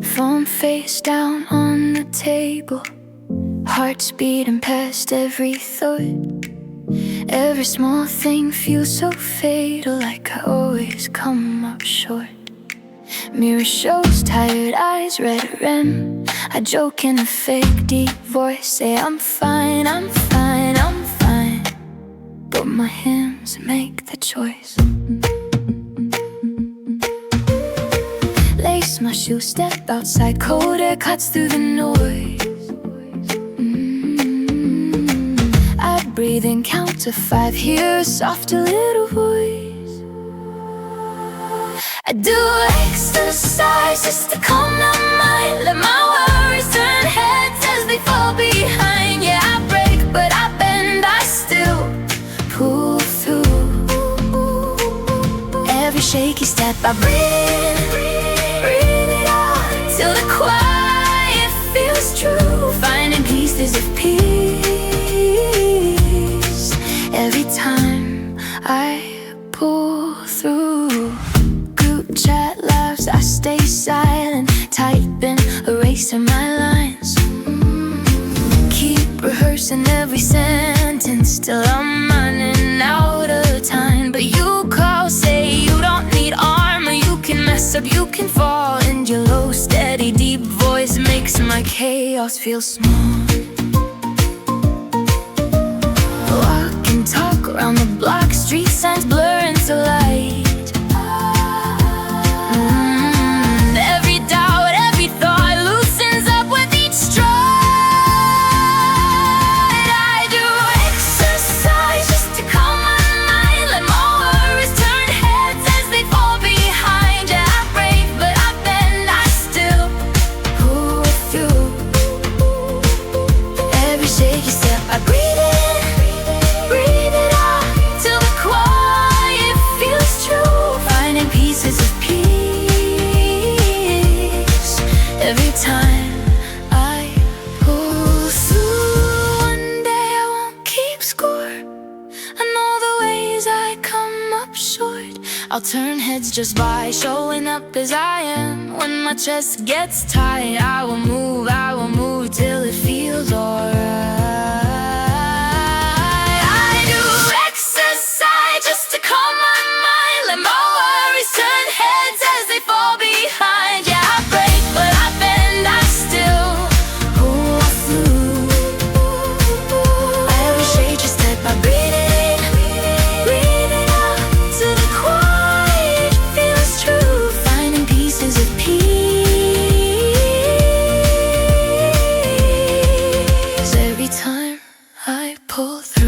Phone face down on the table, heart's beating past every thought. Every small thing feels so fatal, like I always come up short. Mirror shows tired eyes, red rim. I joke in a fake deep voice, say I'm fine, I'm fine, I'm fine. But my hands make the choice. Lace my shoes, step outside, cold air cuts through the noise. I breathe in, count to 5, hear a softer little voice. I do exercise just to calm my mind, let my worries turn heads as they fall behind. Yeah, I break, but I bend, I still pull through. Every shaky step I breathe it out till the quiet feels true. Finding pieces of peace every time I pull through. Group chat laughs, I stay silent, typing, erasing my lines. Keep rehearsing every sentence till I'm running out of time. But you call, say you don't need armor, you can mess up, you can fall. And your low, steady, deep voice makes my chaos feel small. Walk and talk around the block, street signs blur into light. Every doubt, every thought loosens up with each stride. I do exercise just to calm my mind, let my worries turn heads as they fall behind. Yeah, I break, but I bend, I still pull through. Every shaky step I breathe in, breathe it out till the quiet feels true. Finding pieces of peace every time I pull through. One day I won't keep score, I know the ways I come up short. I'll turn heads just by showing up as I am. When my chest gets tight, I will move till it feels alright. I do exercise just to calm my mind, let my worries turn heads as they fall behind. Yeah, I break, but I bend, I still pull through. Every shade you step, I breathe it in, breathe it out till the quiet feels true. Finding pieces of peace every time I pull through.